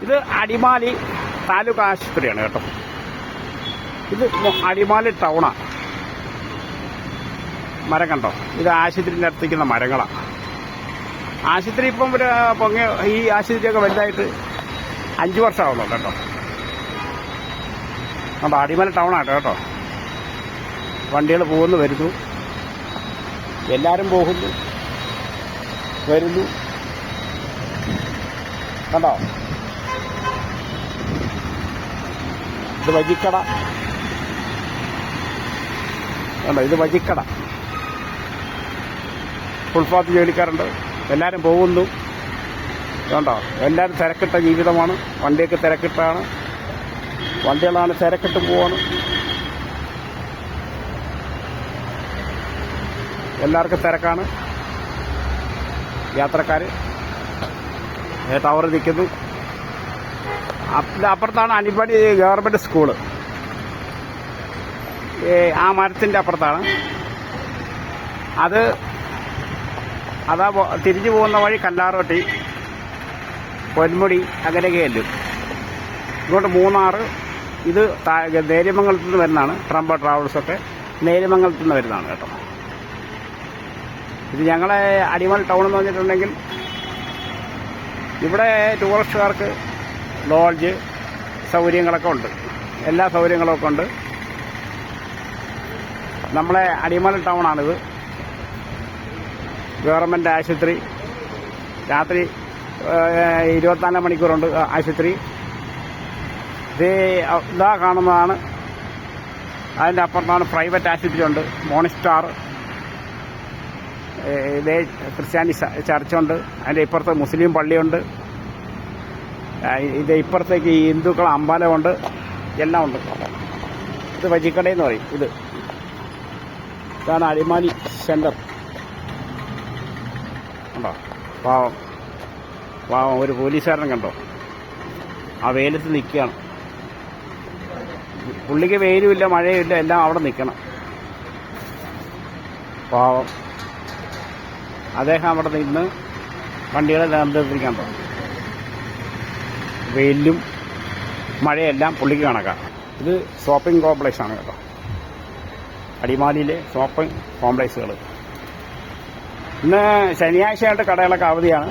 ഇത് അടിമാലി താലൂക്ക് ആശുപത്രിയാണ് കേട്ടോ. ഇത് അടിമാലി ടൗണാണ്. മരം കണ്ടോ? ഇത് ആശുപത്രിൻ്റെ അടുത്തേക്കുന്ന മരങ്ങളാണ്. ആശുപത്രി ഇപ്പം ഒരു ഈ ആശുപത്രിയൊക്കെ വലുതായിട്ട് 5 വർഷമാവുന്നുണ്ട് കേട്ടോ. കണ്ടോ? അടിമാലി ടൗണാട്ടോ കേട്ടോ. വണ്ടികൾ പോകുന്നു വരുന്നു, എല്ലാവരും പോകുന്നു വരുന്നു. കണ്ടോ? ഇത് വജിക്കട കണ്ടോ? ഇത് വജിക്കട. ഫുൾപാത്ത് ജോലിക്കാരുണ്ട്, എല്ലാവരും പോകുന്നു. കണ്ടോ? എല്ലാവരും തിരക്കിട്ട ജീവിതമാണ്. വണ്ടിയൊക്കെ തിരക്കിട്ടാണ്, വണ്ടികളാണ് തിരക്കിട്ട് പോവാണ്. എല്ലാവർക്കും തിരക്കാണ്. യാത്രക്കാർ ടവർ നിൽക്കുന്നു. അപ്പുറത്താണ് അടിമാലി ഗവൺമെൻറ് സ്കൂള്. ആ മരത്തിൻ്റെ അപ്പുറത്താണ്. അതാ തിരിഞ്ഞു പോകുന്ന വഴി കല്ലാറോട്ടി, പൊന്മുടി, അങ്ങനെയൊക്കെ ചെല്ലും. ഇങ്ങോട്ട് മൂന്നാറ്. ഇത് നേര്യമംഗലത്തു നിന്ന് വരുന്നതാണ്. ട്രംപ ട്രാവൽസൊക്കെ നേര്യമംഗലത്തു നിന്ന് വരുന്നതാണ് കേട്ടോ. ഇത് ഞങ്ങളെ അടിമാലി ടൗൺ എന്ന് പറഞ്ഞിട്ടുണ്ടെങ്കിൽ ഇവിടെ ടൂറിസ്റ്റുകാർക്ക് ലോഡ്ജ് സൗകര്യങ്ങളൊക്കെ ഉണ്ട്. എല്ലാ സൗകര്യങ്ങളൊക്കെ ഉണ്ട്. നമ്മളെ അടിമാലി ടൗണാണിത്. ഗവൺമെൻറ് ആശുപത്രി. രാത്രി 24 മണിക്കൂറുണ്ട് ആശുപത്രി. ഇതാ കാണുന്നതാണ്. അതിൻ്റെ അപ്പുറത്താണ് പ്രൈവറ്റ് ആശുപത്രി ഉണ്ട്. മോണിസ്റ്റാർ, ഇതേ ക്രിസ്ത്യാനി ചർച്ചുണ്ട്. അതിൻ്റെ ഇപ്പുറത്ത് മുസ്ലിം പള്ളിയുണ്ട്. ഇത് ഇപ്പുറത്തേക്ക് ഈ ഹിന്ദുക്കൾ അമ്പലമുണ്ട്. എല്ലാം ഉണ്ട്. ഇത് വജിക്കടയെന്ന് പറയും. ഇതാണ് അടിമാലി സെൻറ്റർ. കണ്ടോ? പാവം ഒരു പോലീസുകാരനെ കണ്ടോ? ആ വെയിലത്ത് നിൽക്കുകയാണ്. പുള്ളിക്ക് വെയിലുമില്ല മഴയുമില്ല, എല്ലാം അവിടെ നിൽക്കണം. പാവം അദ്ദേഹം അവിടെ നിന്ന് വണ്ടികളെ നിയന്ത്രിക്കാൻ പോകും. വെയിലും മഴയെല്ലാം പുള്ളിക്ക് കണക്കാം. ഇത് ഷോപ്പിംഗ് കോംപ്ലക്സ് ആണ് കേട്ടോ. അടിമാലിയിലെ ഷോപ്പിംഗ് കോംപ്ലക്സുകൾ. ഇന്ന് ശനിയാഴ്ചയായിട്ട് കടകളൊക്കെ അവധിയാണ്.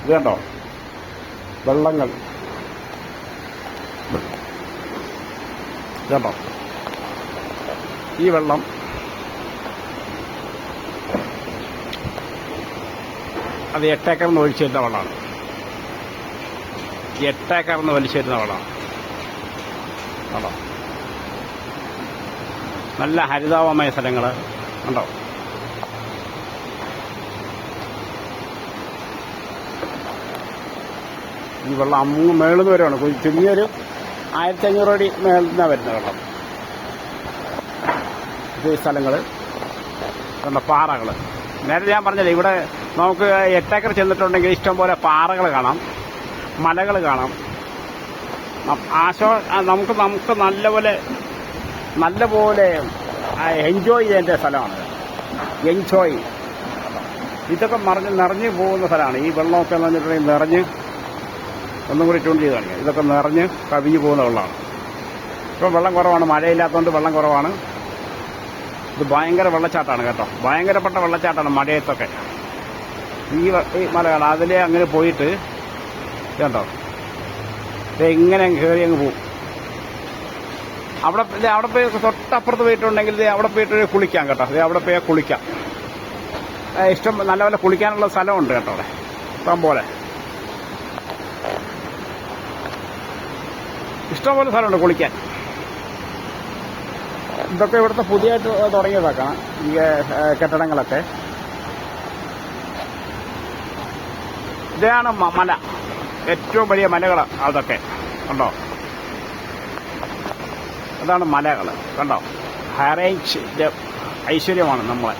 ഇത് കണ്ടോ? വെള്ളങ്ങൾ ഇതുണ്ടോ? ഈ വെള്ളം അത് 8 ഏക്കറിൽ നിന്ന് ഒഴിച്ചു വരുന്ന വെള്ളമാണ്. 8 ഏക്കറിൽ നിന്ന് വലിച്ചു വരുന്ന വെള്ളമാണ്. കണ്ടോ? നല്ല ഹരിതാപമായ സ്ഥലങ്ങൾ കണ്ടോ? ഈ വെള്ളം അങ്ങ് മേളിൽ നിന്ന് വരുവാണ്. ചുരുങ്ങിയൊരു 1500 അടി മേളിൽ നിന്നാണ് വരുന്ന വെള്ളം. ഇത് സ്ഥലങ്ങൾ കണ്ടോ? പാറകൾ. നേരത്തെ ഞാൻ പറഞ്ഞില്ലേ, ഇവിടെ നമുക്ക് 8 ഏക്കർ ചെന്നിട്ടുണ്ടെങ്കിൽ ഇഷ്ടംപോലെ പാറകൾ കാണാം, മലകൾ കാണാം. നമുക്ക് നല്ലപോലെ എൻജോയ് ചെയ്യേണ്ട സ്ഥലമാണ്. എൻജോയ്. ഇതൊക്കെ നിറഞ്ഞു പോകുന്ന സ്ഥലമാണ്. ഈ വെള്ളമൊക്കെ എന്ന് പറഞ്ഞിട്ടുണ്ടെങ്കിൽ നിറഞ്ഞ് ഒന്നും കൂടി ട്യൂൺ ചെയ്ത് കാണിക്കാം. ഇതൊക്കെ നിറഞ്ഞ് കവിഞ്ഞു പോകുന്ന വെള്ളമാണ്. ഇപ്പം വെള്ളം കുറവാണ്, മഴയില്ലാത്തതുകൊണ്ട് വെള്ളം കുറവാണ്. ഇത് ഭയങ്കര വെള്ളച്ചാട്ടമാണ് കേട്ടോ. ഭയങ്കരപ്പെട്ട വെള്ളച്ചാട്ടമാണ് മഴയത്തൊക്കെ. ഈ മലകൾ അതിലെ അങ്ങനെ പോയിട്ട് കേട്ടോ, ഇങ്ങനെ കയറി അങ്ങ് പോവും. അവിടെ പോയി തൊട്ടപ്പുറത്ത് പോയിട്ടുണ്ടെങ്കിൽ അവിടെ പോയിട്ട് കുളിക്കാം കേട്ടോ. അവിടെ പോയി കുളിക്കാം. ഇഷ്ടം നല്ലപോലെ കുളിക്കാനുള്ള സ്ഥലമുണ്ട് കേട്ടോ. അവിടെ ഇഷ്ടം പോലെ ഇഷ്ടംപോലെ സ്ഥലമുണ്ട് കുളിക്കാൻ. ഇതൊക്കെ ഇവിടുത്തെ പുതിയതായിട്ട് തുടങ്ങിയതാക്കണം ഈ കെട്ടിടങ്ങളൊക്കെ. ഇതാണ് മല, ഏറ്റവും വലിയ മലകൾ അതൊക്കെ കണ്ടോ? അതാണ് മലകൾ കണ്ടോ? ഹൈറേഞ്ചിൻ്റെ ഐശ്വര്യമാണ് നമ്മളെ.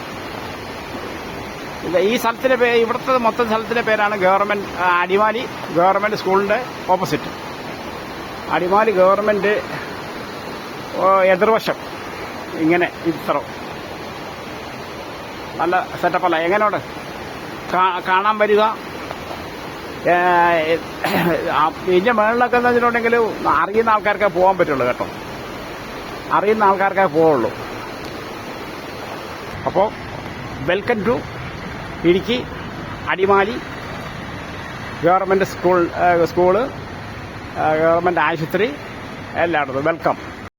ഈ സ്ഥലത്തിൻ്റെ ഇവിടുത്തെ മൊത്തം സ്ഥലത്തിൻ്റെ പേരാണ് അടിമാലി ഗവൺമെൻറ് സ്കൂളിൻ്റെ ഓപ്പോസിറ്റ്. അടിമാലി ഗവൺമെൻറ് എതിർവശം ഇങ്ങനെ ഇത്ര നല്ല സെറ്റപ്പല്ല. എങ്ങനെയുണ്ട്? കാണാൻ വരിക. ഇതിൻ്റെ മുകളിലൊക്കെ എന്ന് വെച്ചിട്ടുണ്ടെങ്കിൽ അറിയുന്ന ആൾക്കാർക്കേ പോകാൻ പറ്റുള്ളൂ കേട്ടോ. അറിയുന്ന ആൾക്കാർക്കേ പോവുള്ളൂ. അപ്പോൾ welcome to Idukki Adimali government school, government ആശുപത്രി എല്ലായിടത്തും വെൽക്കം.